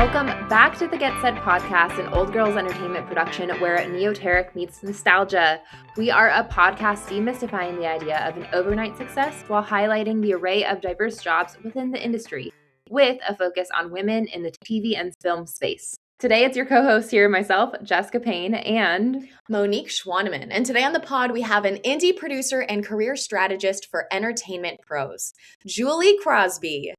Welcome back to the Get Set podcast, an old girls entertainment production where neoteric meets nostalgia. We are a podcast demystifying the idea of an overnight success while highlighting the array of diverse jobs within the industry, with a focus on women in the TV and film space. Today, it's your co-host here, myself, Jessica Payne, and Monique Schwaneman. And today on the pod, we have an indie producer and career strategist for entertainment pros, Julie CROSBY.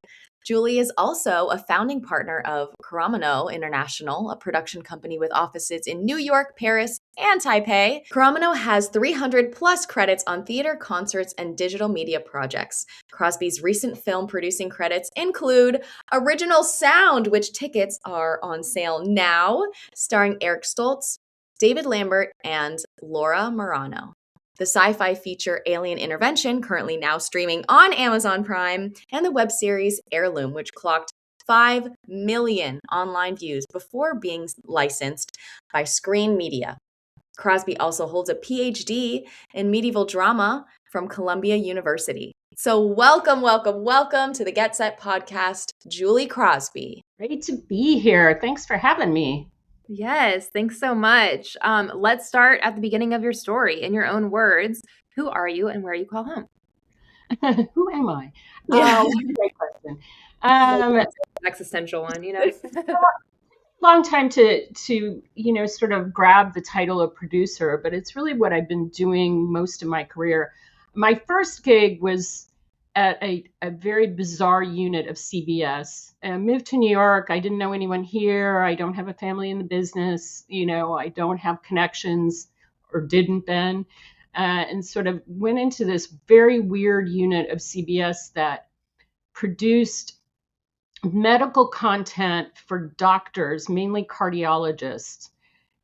Julie is also a founding partner of CROSBY International, a production company with offices in New York, Paris, and Taipei. CROSBY has 300 plus credits on theater, concerts, and digital media projects. CROSBY's recent film producing credits include Original Sound, which tickets are on sale now, starring Eric Stoltz, David Lambert, and Laura Marano. The sci-fi feature Alien Intervention, currently now streaming on Amazon Prime, and the web series Heirloom, which clocked 5 million online views before being licensed by Screen Media. CROSBY also holds a PhD in medieval drama from Columbia University. So welcome to the Get Set podcast, Julie CROSBY. Great to be here. Thanks for having me. Yes, thanks so much. Let's start at the beginning of your story. In your own words, who are you and where you call home? Who am I? Yeah. Great question. Existential one, Long time to sort of grab the title of producer, but it's really what I've been doing most of my career. My first gig was at a very bizarre unit of CBS. I moved to New York. I didn't know anyone here. I don't have a family in the business. I don't have connections, or didn't then. And sort of went into this very weird unit of CBS that produced medical content for doctors, mainly cardiologists.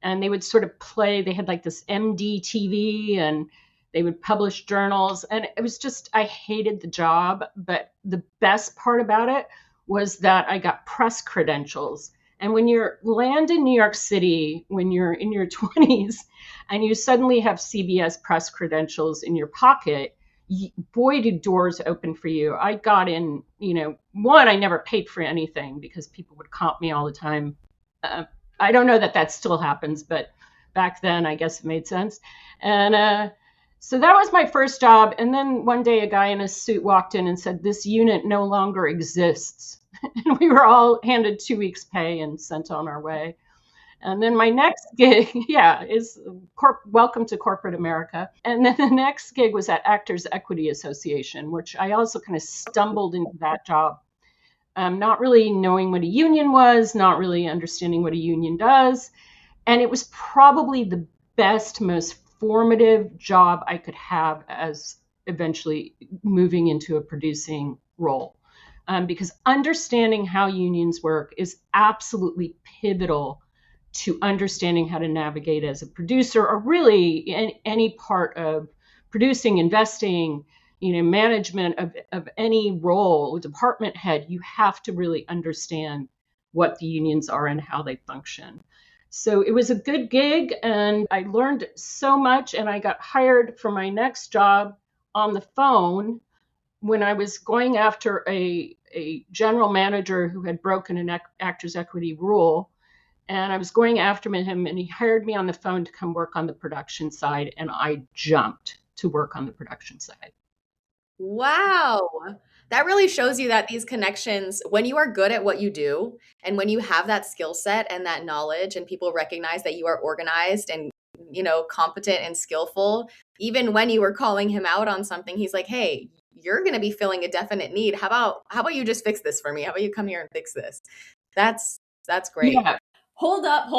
And they would sort of play, they had like this MD TV, and they would publish journals. And it was just, I hated the job. But the best part about it was that I got press credentials. And when you land in New York City, when you're in your 20s, and you suddenly have CBS press credentials in your pocket, boy, do doors open for you. I got in, one, I never paid for anything because people would comp me all the time. I don't know that still happens, but back then, I guess it made sense. And so that was my first job. And then one day a guy in a suit walked in and said, "This unit no longer exists." And we were all handed 2 weeks' pay and sent on our way. And then my next gig, is welcome to corporate America. And then the next gig was at Actors Equity Association, which I also kind of stumbled into that job. Not really knowing what a union was, not really understanding what a union does. And it was probably the best, most formative job I could have as eventually moving into a producing role. Because understanding how unions work is absolutely pivotal to understanding how to navigate as a producer, or really in any part of producing, investing, management of any role, department head. You have to really understand what the unions are and how they function. So it was a good gig, and I learned so much, and I got hired for my next job on the phone when I was going after a general manager who had broken an Actors Equity rule. And I was going after him, and he hired me on the phone to come work on the production side, and I jumped to work on the production side. Wow. That really shows you that these connections, when you are good at what you do, and when you have that skill set and that knowledge, and people recognize that you are organized and, competent and skillful, even when you were calling him out on something, he's like, "Hey, you're going to be filling a definite need. How about you just fix this for me? How about you come here and fix this?" That's great. Yeah. Hold up.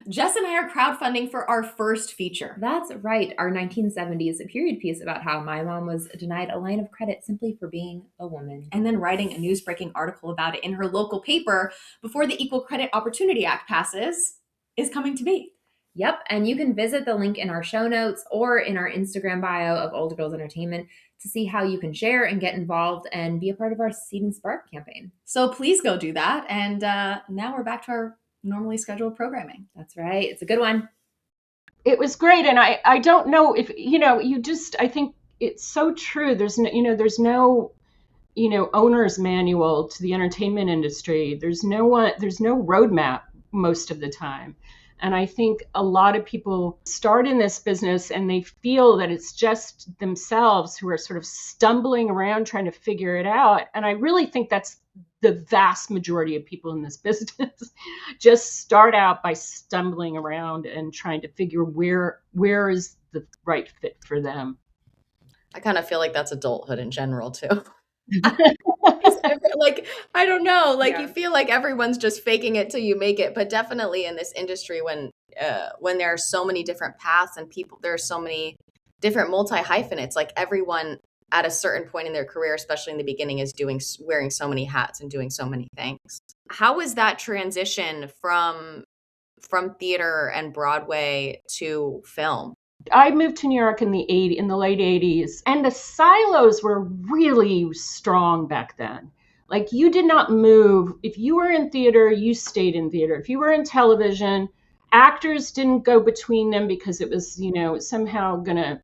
Jess and I are crowdfunding for our first feature. That's right, our 1970s period piece about how my mom was denied a line of credit simply for being a woman. And then writing a news-breaking article about it in her local paper before the Equal Credit Opportunity Act passes is coming to be. Yep, and you can visit the link in our show notes or in our Instagram bio of Old Girls Entertainment to see how you can share and get involved and be a part of our Seed and Spark campaign. So please go do that. And now we're back to our normally scheduled programming. That's right. It's a good one. It was great. And I don't know if, I think it's so true. There's no owner's manual to the entertainment industry. There's no roadmap most of the time. And I think a lot of people start in this business and they feel that it's just themselves who are sort of stumbling around trying to figure it out. And I really think that's the vast majority of people in this business just start out by stumbling around and trying to figure where is the right fit for them. I kind of feel like that's adulthood in general too. Like, I don't know, like you feel like everyone's just faking it till you make it, but definitely in this industry when there are so many different paths and people, there are so many different multi-hyphenates, like everyone at a certain point in their career, especially in the beginning, is wearing so many hats and doing so many things. How is that transition from theater and Broadway to film? I moved to New York in the late 80s, and the silos were really strong back then. Like, you did not move. If you were in theater, you stayed in theater. If you were in television, actors didn't go between them because it was, somehow going to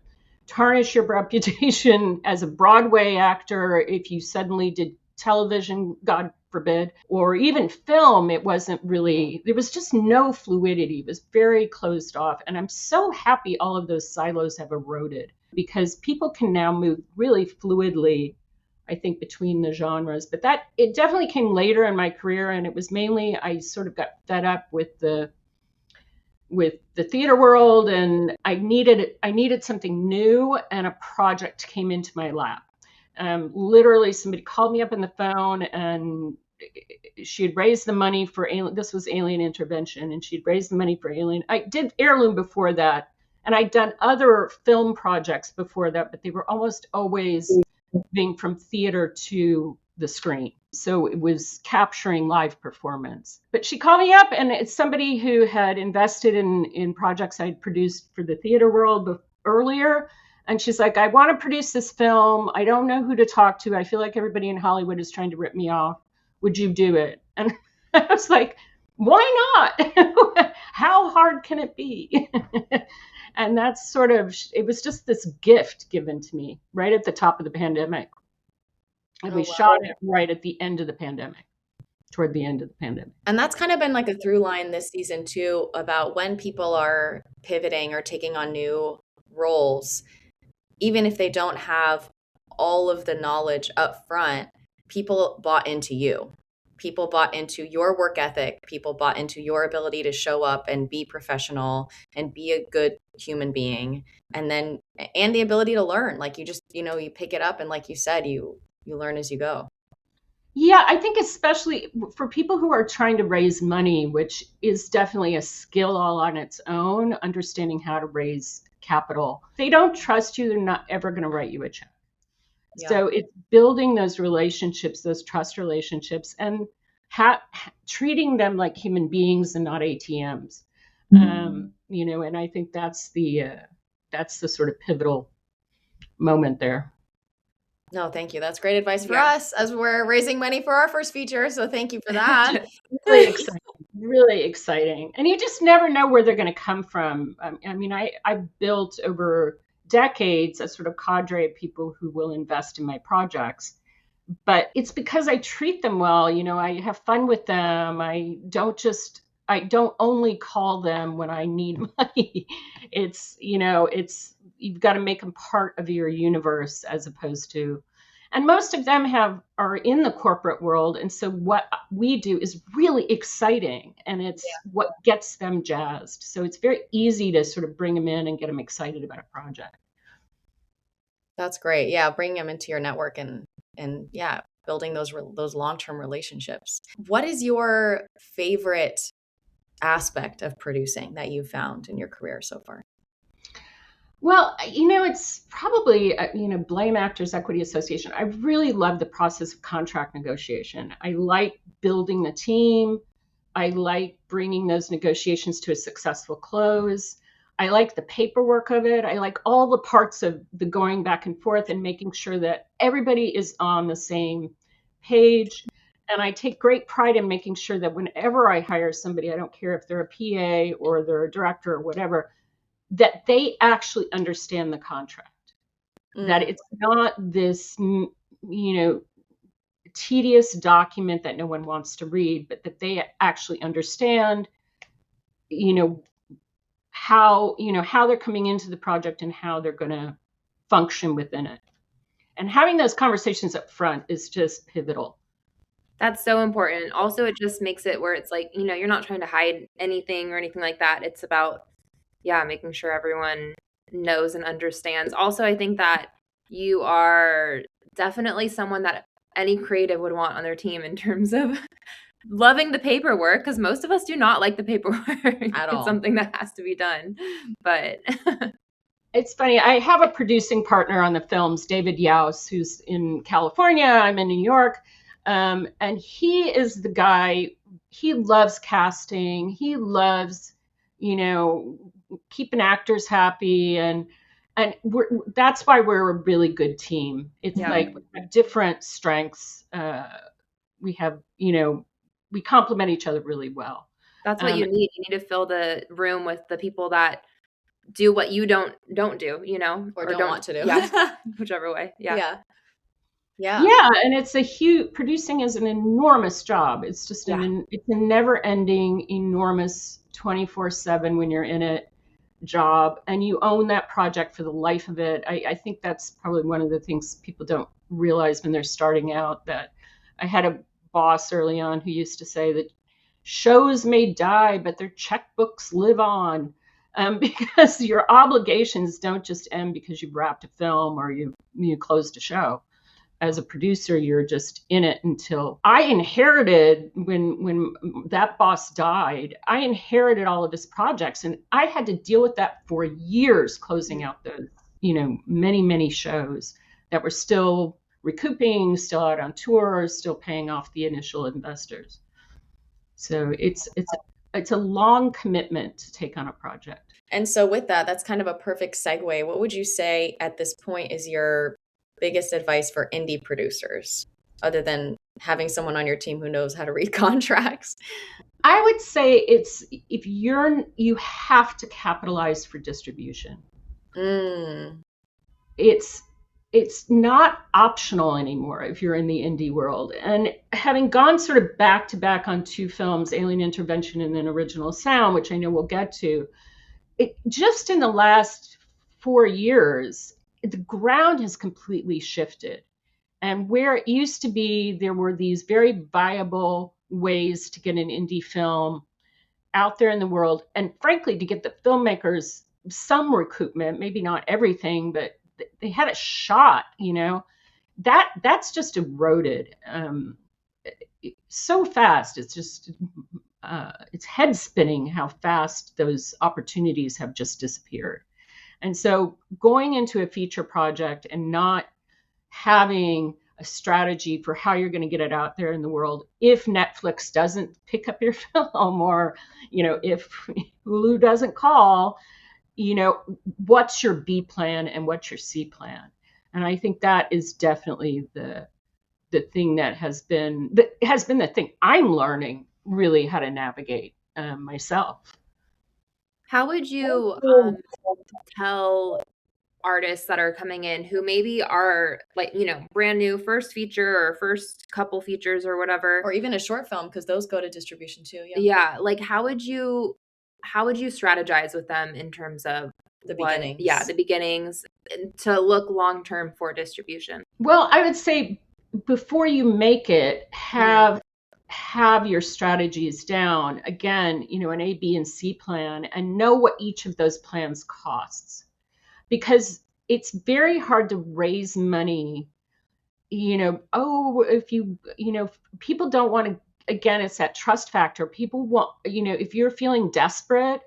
tarnish your reputation as a Broadway actor if you suddenly did television, God forbid, or even film. There was just no fluidity. It was very closed off. And I'm so happy all of those silos have eroded because people can now move really fluidly, I think, between the genres. But it definitely came later in my career. And it was mainly, I sort of got fed up with the theater world, and I needed something new, and a project came into my lap. Literally, somebody called me up on the phone, and she had raised the money for Alien. This was Alien Intervention, and she'd raised the money for Alien. I did Heirloom before that, and I'd done other film projects before that, but they were almost always moving from theater to the screen. So it was capturing live performance. But she called me up, and it's somebody who had invested in projects I'd produced for the theater world earlier. And she's like, I want to produce this film. I don't know who to talk to. I feel like everybody in Hollywood is trying to rip me off. Would you do it? And I was like, why not? How hard can it be? And that's it was just this gift given to me right at the top of the pandemic. And we shot it right at the end of the pandemic, toward the end of the pandemic. And that's kind of been like a through line this season too, about when people are pivoting or taking on new roles, even if they don't have all of the knowledge up front, people bought into you. People bought into your work ethic. People bought into your ability to show up and be professional and be a good human being. And the ability to learn, like you just, you pick it up. And like you said, you learn as you go. Yeah, I think especially for people who are trying to raise money, which is definitely a skill all on its own, understanding how to raise capital. If they don't trust you, they're not ever going to write you a check. Yeah. So it's building those relationships, those trust relationships, and treating them like human beings and not ATMs. Mm-hmm. And I think that's the sort of pivotal moment there. No, thank you. That's great advice for us as we're raising money for our first feature. So thank you for that. Really exciting. Really exciting. And you just never know where they're going to come from. I built over decades a sort of cadre of people who will invest in my projects. But it's because I treat them well. I have fun with them. I don't only call them when I need money. You've got to make them part of your universe as opposed to, and most of them are in the corporate world. And so what we do is really exciting, and it's what gets them jazzed. So it's very easy to sort of bring them in and get them excited about a project. That's great. Yeah. Bringing them into your network and building those long-term relationships. What is your favorite aspect of producing that you've found in your career so far? Well, it's probably, Blame Actors Equity Association. I really love the process of contract negotiation. I like building the team. I like bringing those negotiations to a successful close. I like the paperwork of it. I like all the parts of the going back and forth and making sure that everybody is on the same page. And I take great pride in making sure that whenever I hire somebody, I don't care if they're a PA or they're a director or whatever, that they actually understand the contract, that it's not this, tedious document that no one wants to read, but that they actually understand, how they're coming into the project and how they're going to function within it. And having those conversations up front is just pivotal. That's so important. Also, it just makes it where it's like, you're not trying to hide anything or anything like that. It's about, making sure everyone knows and understands. Also, I think that you are definitely someone that any creative would want on their team in terms of loving the paperwork, because most of us do not like the paperwork At all. It's something that has to be done. But it's funny. I have a producing partner on the films, David Yaus, who's in California. I'm in New York. And he is the guy, he loves casting. He loves, keeping actors happy. And that's why we're a really good team. It's like we have different strengths. We have, we complement each other really well. That's what you need. You need to fill the room with the people that do what you don't do, or don't want to do. Yeah, whichever way. Yeah. And it's producing is an enormous job. It's just it's a never-ending, enormous 24/7 when you're in it job, and you own that project for the life of it. I think that's probably one of the things people don't realize when they're starting out. That I had a boss early on who used to say that shows may die, but their checkbooks live on, because your obligations don't just end because you've wrapped a film or you closed a show. As a producer, you're just in it until I inherited, when that boss died, I inherited all of his projects, and I had to deal with that for years, closing out those, many, many shows that were still recouping, still out on tour, still paying off the initial investors. So it's a long commitment to take on a project. And so with that, that's kind of a perfect segue. What would you say at this point is your biggest advice for indie producers, other than having someone on your team who knows how to read contracts? I would say you have to capitalize for distribution. It's not optional anymore if you're in the indie world. And having gone sort of back to back on two films, Alien Intervention and then Original Sound, which I know we'll get to, just in the last 4 years, the ground has completely shifted. And where it used to be, there were these very viable ways to get an indie film out there in the world. And frankly, to get the filmmakers some recoupment, maybe not everything, but they had a shot, that's just eroded so fast. It's just, it's head spinning how fast those opportunities have just disappeared. And so going into a feature project and not having a strategy for how you're going to get it out there in the world, if Netflix doesn't pick up your film, or, if Hulu doesn't call, what's your B plan and what's your C plan? And I think that is definitely the thing that has been the thing I'm learning really how to navigate myself. How would you tell artists that are coming in who maybe are brand new, first feature or first couple features or whatever, or even a short film, because those go to distribution too? How would you strategize with them in terms of the beginnings? The beginnings to look long-term for distribution? Well, I would say before you make it, have your strategies down. Again, an A, B, and C plan, and know what each of those plans costs. Because it's very hard to raise money, if people don't want to, again, it's that trust factor. People want, if you're feeling desperate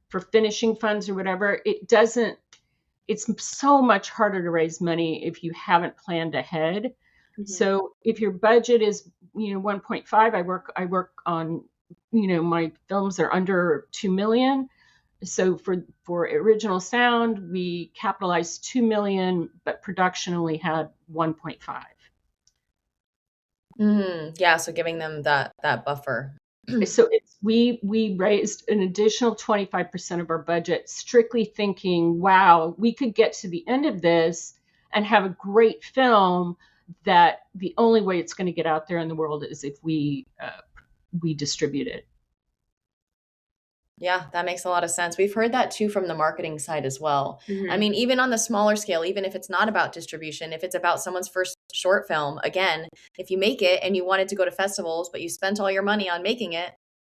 for finishing funds or whatever, it's so much harder to raise money if you haven't planned ahead. Mm-hmm. So if your budget is, 1.5, I work on, my films are under 2 million. So for Original Sound, we capitalized 2 million, but production only had 1.5. Yeah, so giving them that buffer. So we raised an additional 25% of our budget, strictly thinking, wow, we could get to the end of this and have a great film that the only way it's going to get out there in the world is if we distribute it. Yeah, that makes a lot of sense. We've heard that too from the marketing side as well. Mhm. I mean, even on the smaller scale, even if it's not about distribution, if it's about someone's first short film, again, if you make it and you want it to go to festivals, but you spent all your money on making it,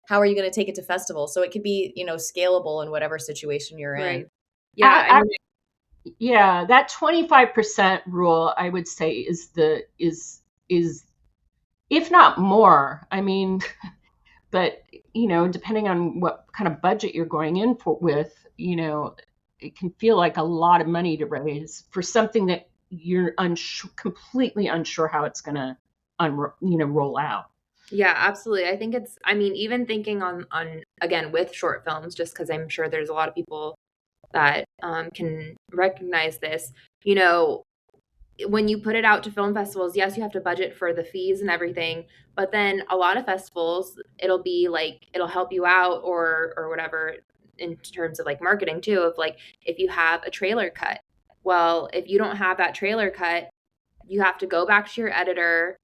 how are you going to take it to festivals? So it could be, scalable in whatever situation you're Right. in. Yeah. I mean, Yeah, that 25% rule, I would say, is if not more. I mean, but depending on what kind of budget you're going in with, it can feel like a lot of money to raise for something that you're completely unsure how it's going to roll out. yeah, absolutely. I think even thinking on again with short films, just because I'm sure there's a lot of people that can recognize this. When you put it out to film festivals, yes, you have to budget for the fees and everything, but then a lot of festivals, it'll be like, it'll help you out or whatever in terms of like marketing too, of like, if you have a trailer cut. Well, if you don't have that trailer cut, you have to go back to your editor,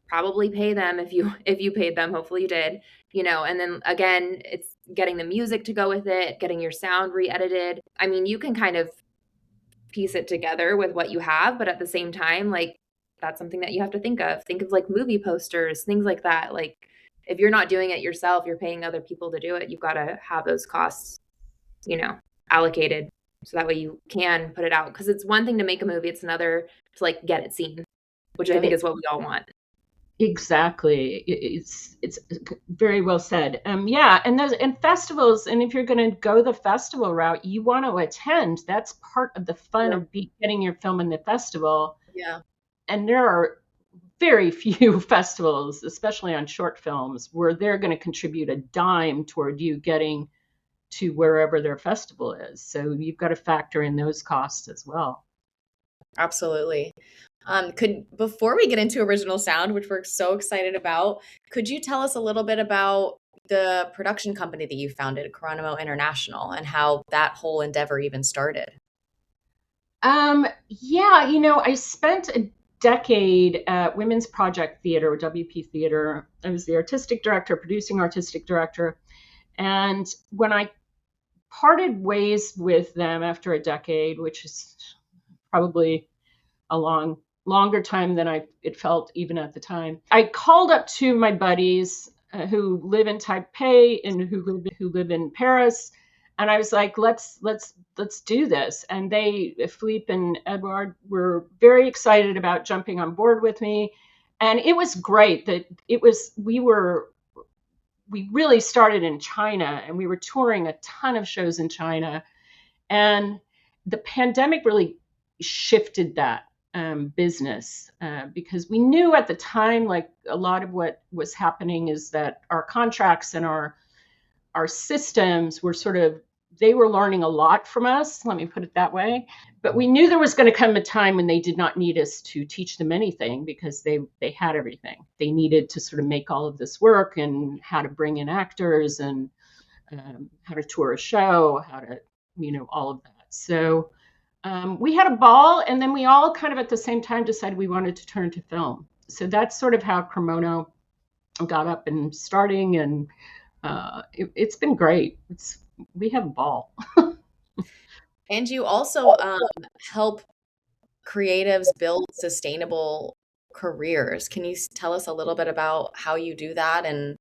probably pay them if you paid them, hopefully you did, and then again, it's getting the music to go with it, getting your sound re-edited. I mean, you can kind of piece it together with what you have, but at the same time, like, that's something that you have to think of like movie posters, things like that. Like, if you're not doing it yourself, you're paying other people to do it, you've got to have those costs allocated so that way you can put it out, because it's one thing to make a movie, it's another to like get it seen, which I think is what we all want. Exactly. It's very well said. Yeah, and festivals, and if you're going to go the festival route, you want to attend. That's part of the fun of getting your film in the festival. Yeah. And there are very few festivals, especially on short films, where they're going to contribute a dime toward you getting to wherever their festival is. So you've got to factor in those costs as well. Absolutely. Before we get into original sound, which we're so excited about, could you tell us a little bit about the production company that you founded, Coronamo International, and how that whole endeavor even started? Yeah, I spent a decade at Women's Project Theater, or WP Theater. I was the artistic director, producing artistic director. And when I parted ways with them after a decade, which is probably a longer time than it felt even at the time, I called up to my buddies who live in Taipei and who live in Paris, and I was like, let's do this. And Philippe and Edouard, were very excited about jumping on board with me, and it was great that we really started in China, and we were touring a ton of shows in China, and the pandemic really shifted that business, because we knew at the time, like, a lot of what was happening is that our contracts and our systems were they were learning a lot from us, let me put it that way. But we knew there was going to come a time when they did not need us to teach them anything, because they had everything. They needed to sort of make all of this work, and how to bring in actors, and how to tour a show, how to, all of that. So we had a ball, and then we all kind of at the same time decided we wanted to turn to film. So that's sort of how Coronamo got up and starting, and it's been great. We have a ball. And you also help creatives build sustainable careers. Can you tell us a little bit about how you do that, and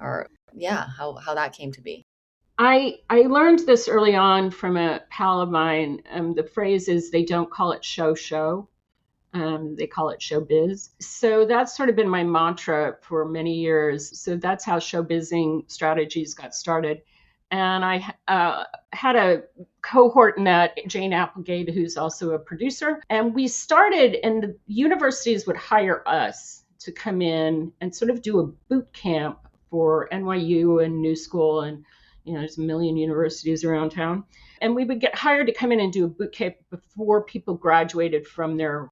how that came to be? I learned this early on from a pal of mine. The phrase is, they don't call it show. They call it showbiz. So that's sort of been my mantra for many years. So that's how showbizzing strategies got started. And I had a cohort in that, Jane Applegate, who's also a producer. And we started, and the universities would hire us to come in and sort of do a boot camp for NYU and New School, and there's a million universities around town. And we would get hired to come in and do a boot camp before people graduated from their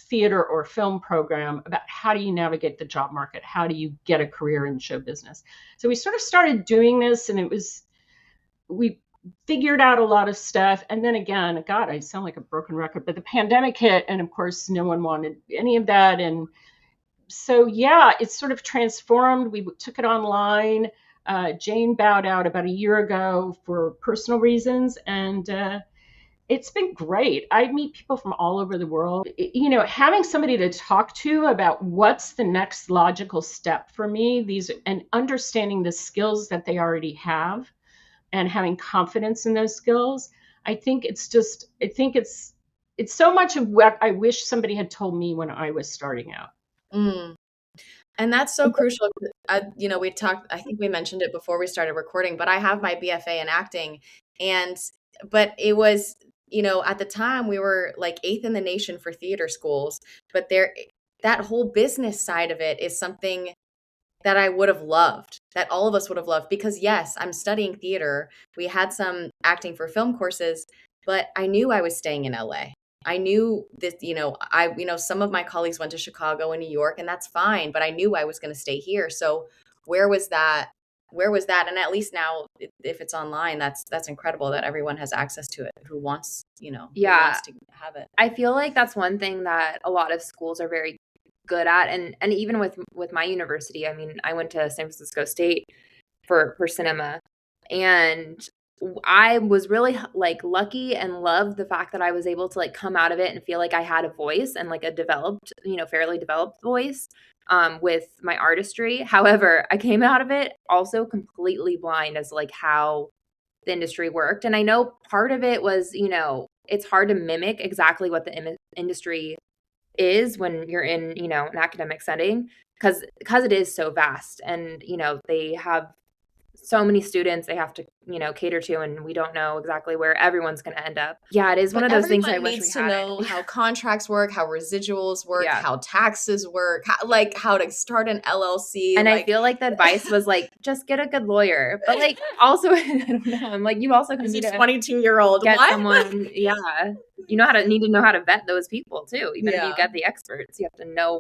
theater or film program, about how do you navigate the job market? How do you get a career in show business? So we sort of started doing this, and we figured out a lot of stuff. And then again, God, I sound like a broken record, but the pandemic hit, and of course, no one wanted any of that. And so, yeah, it's sort of transformed. We took it online. Jane bowed out about a year ago for personal reasons, and it's been great. I meet people from all over the world. Having somebody to talk to about what's the next logical step for me, and understanding the skills that they already have and having confidence in those skills. I think it's so much of what I wish somebody had told me when I was starting out. Mm. And that's so crucial. We talked, I think we mentioned it before we started recording, but I have my BFA in acting. But it was, at the time we were like 8th in the nation for theater schools, but that whole business side of it is something that I would have loved, that all of us would have loved, because yes, I'm studying theater. We had some acting for film courses, but I knew I was staying in LA. I knew that, some of my colleagues went to Chicago and New York, and that's fine, but I knew I was going to stay here. So where was that? And at least now, if it's online, that's incredible that everyone has access to it who wants, who wants to have it. I feel like that's one thing that a lot of schools are very good at. And even with my university, I mean, I went to San Francisco State for cinema, and I was really like lucky and loved the fact that I was able to like come out of it and feel like I had a voice, and like a developed, fairly developed voice with my artistry. However, I came out of it also completely blind as like how the industry worked. And I know part of it was, it's hard to mimic exactly what the industry is when you're in, an academic setting, because it is so vast, and, they have so many students they have to, cater to, and we don't know exactly where everyone's going to end up. Yeah, it is one of those things I wish we had. Everyone needs to know how contracts work, how residuals work, how taxes work, how to start an LLC. And I feel like the advice was like, just get a good lawyer. But like, also, I don't know. I'm like, you also can be a 22-year-old. Get someone, need to know how to vet those people too. Even if you get the experts, you have to know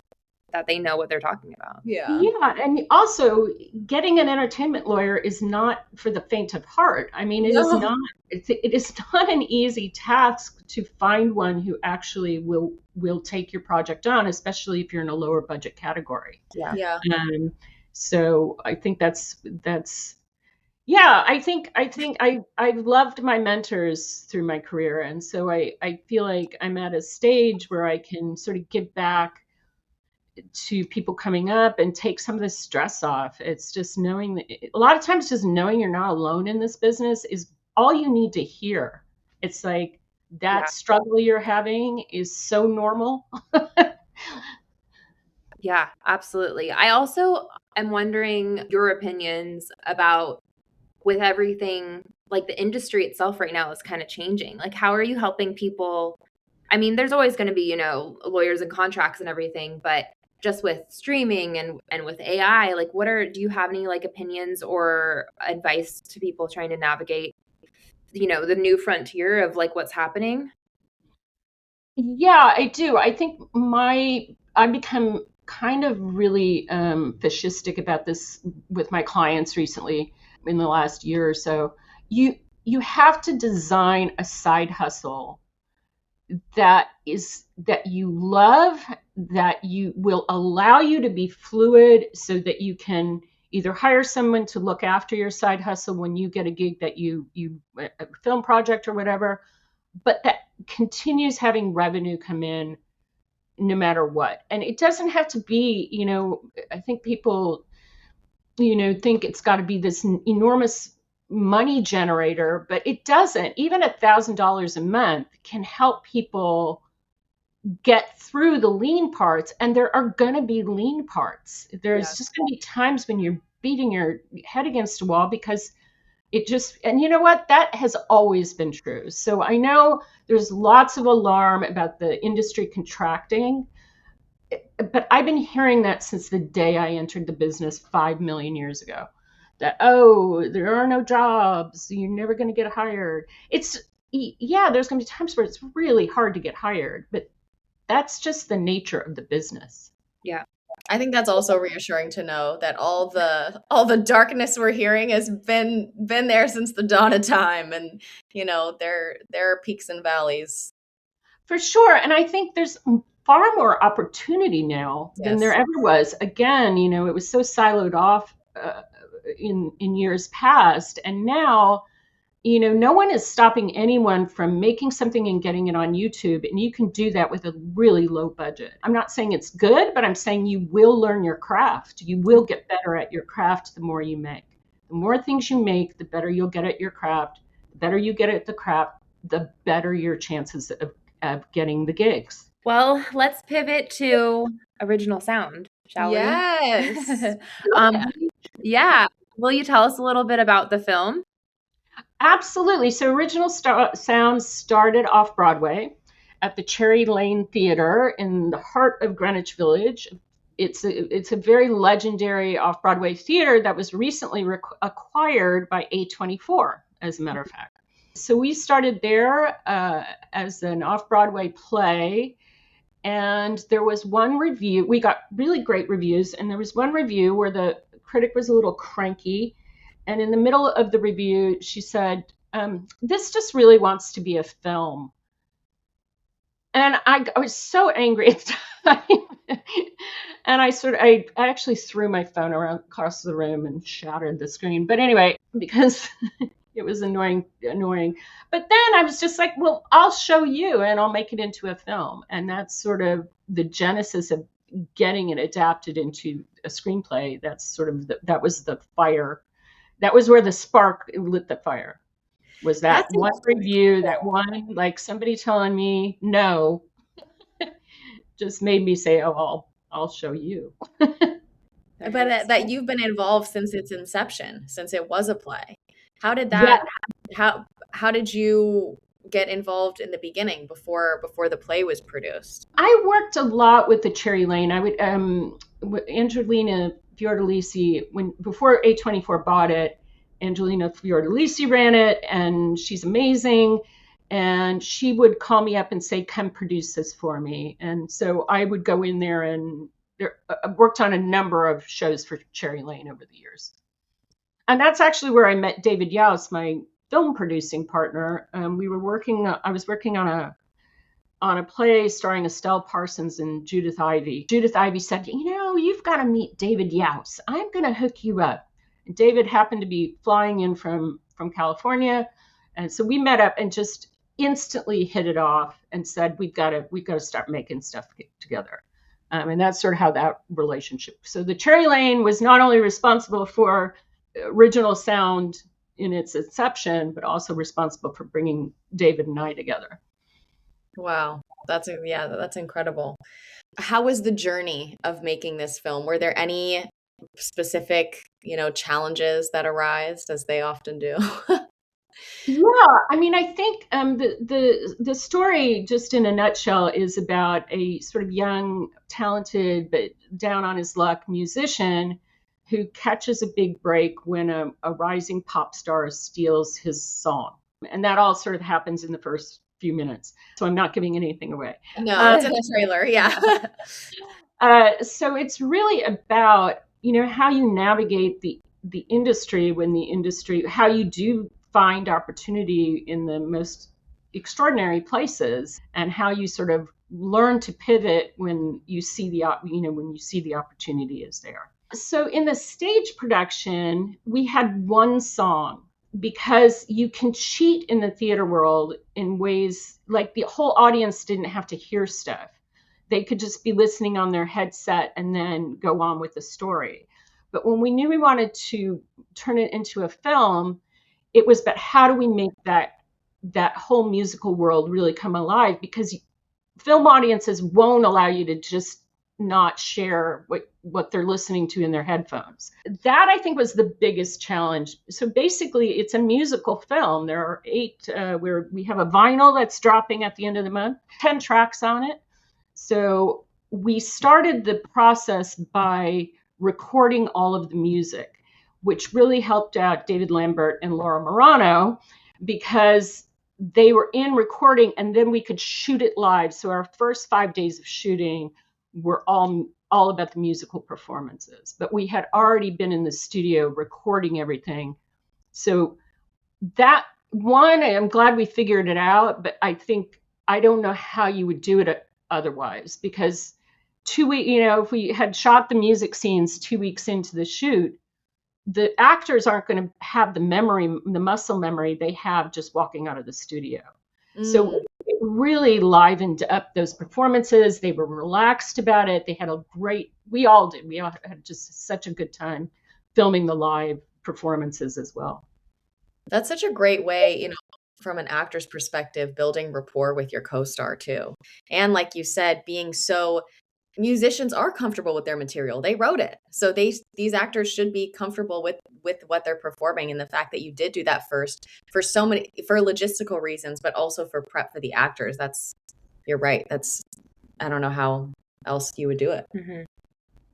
that they know what they're talking about. Yeah. And also getting an entertainment lawyer is not for the faint of heart. I mean, it is not an easy task to find one who actually will take your project on, especially if you're in a lower budget category. Yeah. So I think I've loved my mentors through my career. And so I feel like I'm at a stage where I can sort of give back to people coming up and take some of the stress off. It's just knowing that a lot of times just knowing you're not alone in this business is all you need to hear. It's like that struggle you're having is so normal. Yeah, absolutely. I also am wondering your opinions about, with everything, like the industry itself right now is kind of changing. Like, how are you helping people? I mean, there's always going to be, lawyers and contracts and everything, but just with streaming and with AI, like do you have any like opinions or advice to people trying to navigate, the new frontier of like what's happening? Yeah, I do. I think I've become kind of really fascistic about this with my clients recently in the last year or so. You have to design a side hustle that you love, that you will allow you to be fluid, so that you can either hire someone to look after your side hustle when you get a gig that you a film project or whatever, but that continues having revenue come in no matter what. And it doesn't have to be, I think people, think it's got to be this enormous money generator, but it doesn't. Even $1,000 a month can help people get through the lean parts, and there are going to be lean parts. There's just going to be times when you're beating your head against a wall, because and you know what? That has always been true. So I know there's lots of alarm about the industry contracting, but I've been hearing that since the day I entered the business 5 million years ago. That, there are no jobs, you're never going to get hired. There's going to be times where it's really hard to get hired, but that's just the nature of the business. Yeah. I think that's also reassuring to know that all the darkness we're hearing has been there since the dawn of time, and there are peaks and valleys. For sure. And I think there's far more opportunity now than there ever was. Again, it was so siloed off in years past. And now, no one is stopping anyone from making something and getting it on YouTube. And you can do that with a really low budget. I'm not saying it's good, but I'm saying you will learn your craft. You will get better at your craft the more you make. The more things you make, the better you'll get at your craft. The better you get at the craft, the better your chances of getting the gigs. Well, let's pivot to original sound, shall we? Yes. Yeah. Will you tell us a little bit about the film? Absolutely. So Original Sound started off Broadway at the Cherry Lane Theater in the heart of Greenwich Village. It's a very legendary off-Broadway theater that was recently acquired by A24, as a matter of fact. So we started there as an off-Broadway play, and there was one review. We got really great reviews, and there was one review where the critic was a little cranky, and in the middle of the review, she said, this just really wants to be a film. And I was so angry at the time. And I actually threw my phone around across the room and shattered the screen. But anyway, because it was annoying. But then I was just like, well, I'll show you and I'll make it into a film. And that's sort of the genesis of getting it adapted into a screenplay. That's sort of that was the fire. That was where the spark lit the fire. Was that one review, that one, like somebody telling me no, just made me say, oh, I'll show you. But that you've been involved since its inception, since it was a play. How did that, how did you get involved in the beginning before the play was produced? I worked a lot with the Cherry Lane. I would, Angelina Fiordalisi, before A24 bought it, Angelina Fiordalisi ran it, and she's amazing. And she would call me up and say, come produce this for me. And so I would go in there and worked on a number of shows for Cherry Lane over the years. And that's actually where I met David Yaus, my film producing partner. I was working on a play starring Estelle Parsons and Judith Ivey. Judith Ivey said, you've got to meet David Yaus. I'm going to hook you up. And David happened to be flying in from California. And so we met up and just instantly hit it off and said, we've got to start making stuff together. And that's sort of how that relationship. So the Cherry Lane was not only responsible for original sound in its inception, but also responsible for bringing David and I together. Wow. That's incredible. How was the journey of making this film? Were there any specific, challenges that arise, as they often do? Yeah, I mean, I think the story, just in a nutshell, is about a sort of young, talented, but down on his luck musician who catches a big break when a rising pop star steals his song. And that all sort of happens in the first few minutes. So I'm not giving anything away. No, it's in the trailer, yeah. So it's really about, how you navigate the industry how you do find opportunity in the most extraordinary places, and how you sort of learn to pivot when you see the opportunity is there. So in the stage production, we had one song, because you can cheat in the theater world in ways like the whole audience didn't have to hear stuff. They could just be listening on their headset and then go on with the story. But when we knew we wanted to turn it into a film, it was about how do we make that whole musical world really come alive, because film audiences won't allow you to just not share what they're listening to in their headphones. That, I think, was the biggest challenge. So basically, it's a musical film. There are 8, where we have a vinyl that's dropping at the end of the month, 10 tracks on it. So we started the process by recording all of the music, which really helped out David Lambert and Laura Morano, because they were in recording and then we could shoot it live. So our first 5 days of shooting were all about the musical performances. But we had already been in the studio recording everything. So that one, I'm glad we figured it out, but I don't know how you would do it otherwise, because 2 weeks, if we had shot the music scenes 2 weeks into the shoot, the actors aren't going to have the muscle memory they have just walking out of the studio. So it really livened up those performances. They were relaxed about it. They had we all had just such a good time filming the live performances as well. That's such a great way, from an actor's perspective, building rapport with your co-star too. And like you said, musicians are comfortable with their material. They wrote it. So these actors should be comfortable with what they're performing. And the fact that you did do that first for logistical reasons, but also for prep for the actors, you're right. I don't know how else you would do it. Mm-hmm.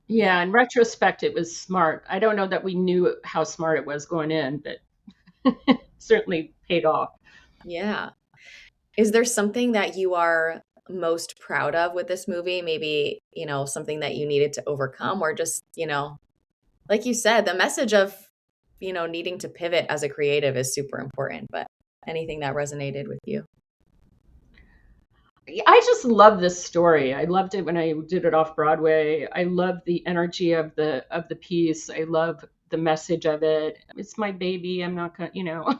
Yeah. In retrospect, it was smart. I don't know that we knew how smart it was going in, but certainly paid off. Yeah. Is there something that you are most proud of with this movie? Maybe, something that you needed to overcome, or just, like you said, the message of, needing to pivot as a creative is super important, but anything that resonated with you? I just love this story. I loved it when I did it off Broadway. I love the energy of the piece. I love the message of it. It's my baby. I'm not going to,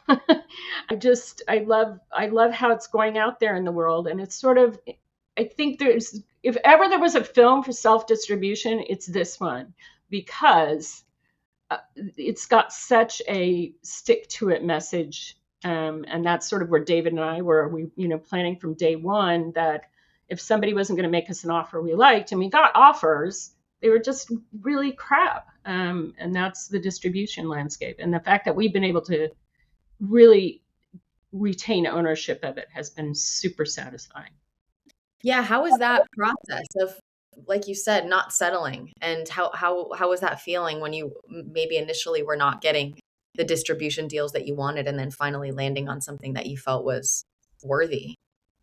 I love how it's going out there in the world. And it's sort of, I think if ever there was a film for self-distribution, it's this one, because it's got such a stick to it message. And that's sort of where David and I were, planning from day one that if somebody wasn't going to make us an offer we liked, and we got offers, they were just really crap. And that's the distribution landscape. And the fact that we've been able to really retain ownership of it has been super satisfying. Yeah. How was that process of, like you said, not settling? And how was that feeling when you maybe initially were not getting the distribution deals that you wanted, and then finally landing on something that you felt was worthy?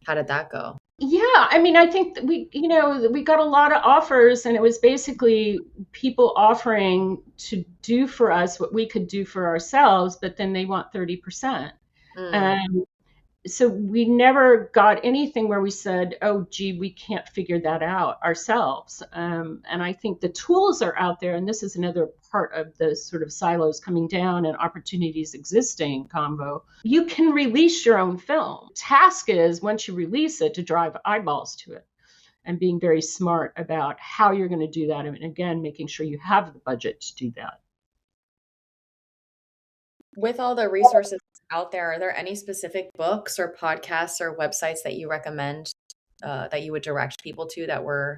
How did that go? Yeah, I mean, I think we got a lot of offers, and it was basically people offering to do for us what we could do for ourselves, but then they want 30%. So we never got anything where we said, oh, gee, we can't figure that out ourselves. And I think the tools are out there, and this is another part of the sort of silos coming down and opportunities existing combo. You can release your own film. Task is, once you release it, to drive eyeballs to it, and being very smart about how you're going to do that. And again, making sure you have the budget to do that. With all the resources out there, are there any specific books or podcasts or websites that you recommend that you would direct people to that were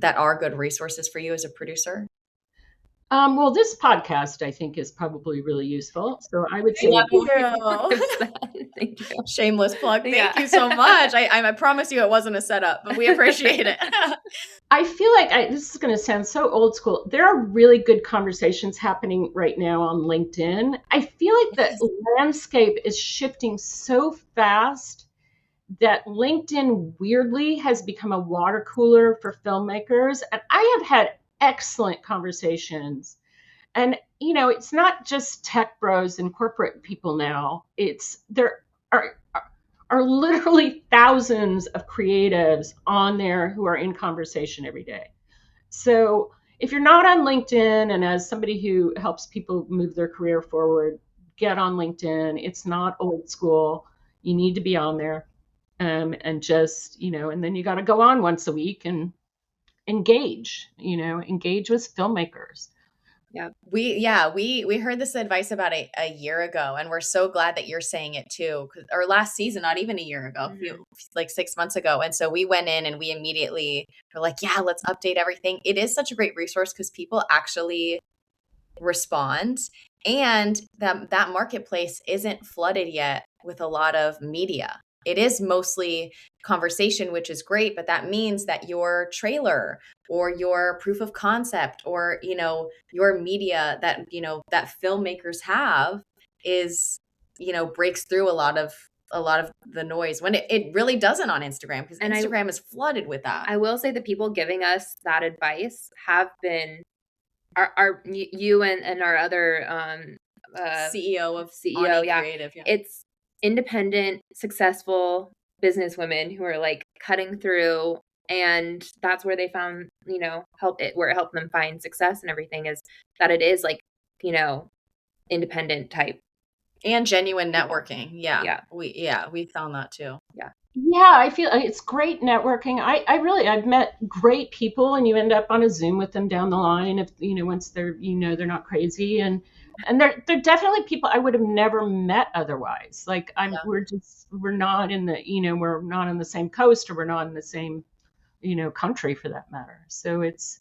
that are good resources for you as a producer? Well, this podcast, I think, is probably really useful. So I would say, thank you. Shameless plug. Thank you so much. I promise you it wasn't a setup, but we appreciate it. I feel like this is going to sound so old school. There are really good conversations happening right now on LinkedIn. I feel like the landscape is shifting so fast that LinkedIn weirdly has become a water cooler for filmmakers. And I have had excellent conversations. And, it's not just tech bros and corporate people now. There are literally thousands of creatives on there who are in conversation every day. So if you're not on LinkedIn, and as somebody who helps people move their career forward, get on LinkedIn. It's not old school. You need to be on there. And just, and then you got to go on once a week and engage with filmmakers. Yeah. We heard this advice about a year ago, and we're so glad that you're saying it too. Or last season, not even a year ago, like 6 months ago. And so we went in and we immediately were like, yeah, let's update everything. It is such a great resource because people actually respond, and that marketplace isn't flooded yet with a lot of media. It is mostly conversation, which is great, but that means that your trailer or your proof of concept or, your media that, that filmmakers have is, breaks through a lot of a lot of the noise when it really doesn't on Instagram, because Instagram is flooded with that. I will say the people giving us that advice have been you and our other CEO, yeah. Creative. Yeah. It's independent, successful businesswomen who are like cutting through, and that's where they found, where it helped them find success and everything, is that it is like, independent type. And genuine networking. Yeah. We found that too. Yeah, I feel it's great networking. I've met great people, and you end up on a Zoom with them down the line if once they're they're not crazy, and they're definitely people I would have never met otherwise. Like we're not in the we're not on the same coast, or we're not in the same country for that matter. So it's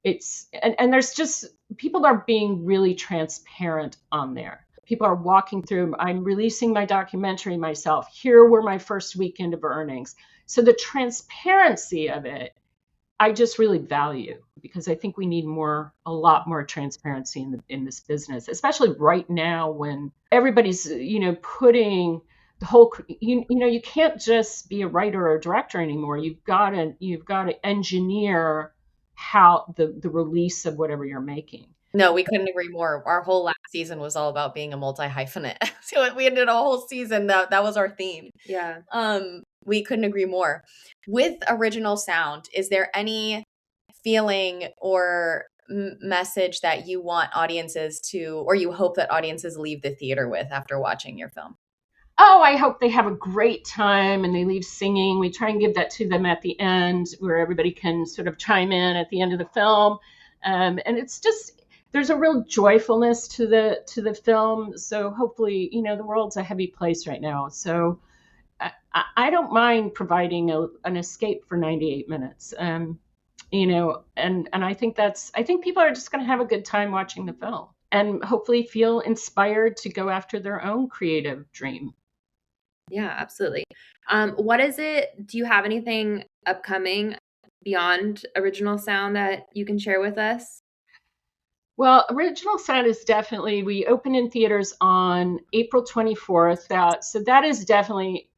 and there's just people are being really transparent on there. People are walking through, I'm releasing my documentary myself. Here were my first weekend of earnings. So the transparency of it, I just really value, because I think we need a lot more transparency in this business, especially right now when everybody's, putting the whole, you can't just be a writer or a director anymore. You've got to engineer how the release of whatever you're making. No, we couldn't agree more. Our whole last season was all about being a multi-hyphenate. So we did a whole season that was our theme. Yeah. We couldn't agree more. With original sound, is there any feeling or message that you want audiences to, or you hope that audiences leave the theater with after watching your film? Oh, I hope they have a great time and they leave singing. We try and give that to them at the end, where everybody can sort of chime in at the end of the film. And it's just, there's a real joyfulness to the film. So hopefully, the world's a heavy place right now. So I don't mind providing an escape for 98 minutes. And I think people are just going to have a good time watching the film, and hopefully feel inspired to go after their own creative dream. Yeah, absolutely. What is it? Do you have anything upcoming beyond original sound that you can share with us? Well, original sound is definitely, we open in theaters on April 24th. So that is definitely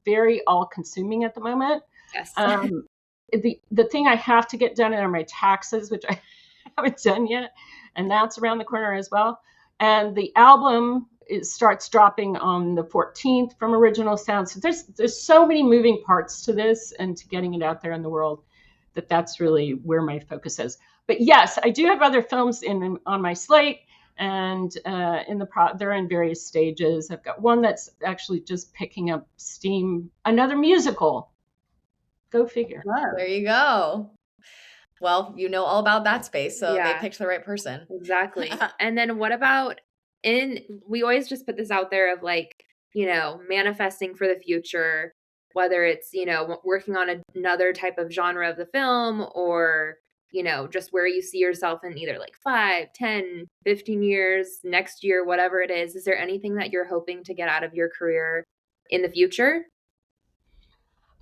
very all-consuming at the moment. Yes. The thing I have to get done are my taxes, which I haven't done yet, and that's around the corner as well. And the album starts dropping on the 14th from original sound. So there's so many moving parts to this, and to getting it out there in the world, that's really where my focus is. But yes, I do have other films on my slate, and they're in various stages. I've got one that's actually just picking up steam, another musical. Go figure. Wow. There you go. Well, you know all about that space, so Yeah. they picked the right person. Exactly. And then what about we always just put this out there of like, manifesting for the future, whether it's, working on another type of genre of the film, or, just where you see yourself in either like 5, 10, 15 years, next year, whatever it is. Is there anything that you're hoping to get out of your career in the future?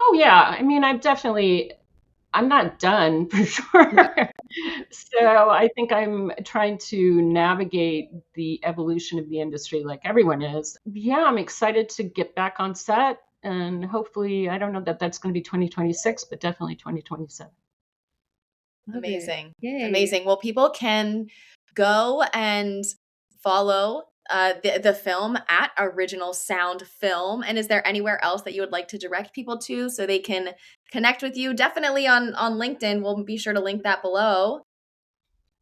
Oh yeah. I mean, I'm not done for sure. So I think I'm trying to navigate the evolution of the industry like everyone is. Yeah, I'm excited to get back on set, and hopefully, I don't know that that's going to be 2026, but definitely 2027. Amazing. Yay. Amazing. Well, people can go and follow the film at Original Sound Film. And is there anywhere else that you would like to direct people to so they can connect with you? Definitely on LinkedIn. We'll be sure to link that below.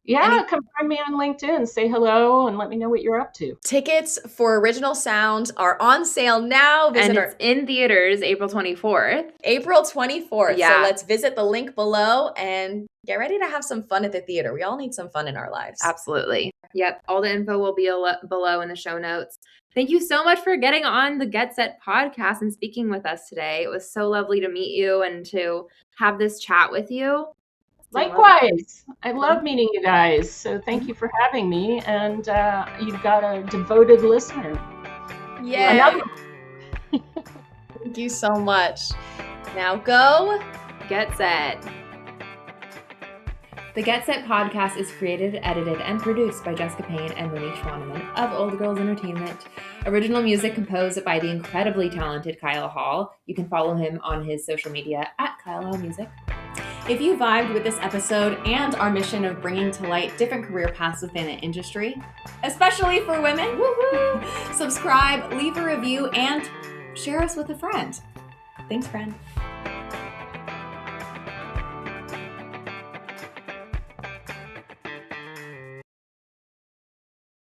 Yeah, come find me on LinkedIn, say hello, and let me know what you're up to. Tickets for Original Sound are on sale now. And it's in theaters April 24th. April 24th. Yeah. So let's visit the link below and get ready to have some fun at the theater. We all need some fun in our lives. Absolutely. Yep. All the info will be below in the show notes. Thank you so much for getting on the Get Set podcast and speaking with us today. It was so lovely to meet you and to have this chat with you. Likewise. I love meeting you guys. So thank you for having me. And you've got a devoted listener. Yeah. Thank you so much. Now go Get Set. The Get Set podcast is created, edited, and produced by Jessica Payne and Monique Schwaneman of Old Girls Entertainment. Original music composed by the incredibly talented Kyle Hall. You can follow him on his social media at Kyle Hall Music. If you vibed with this episode and our mission of bringing to light different career paths within an industry, especially for women, subscribe, leave a review, and share us with a friend. Thanks, friend.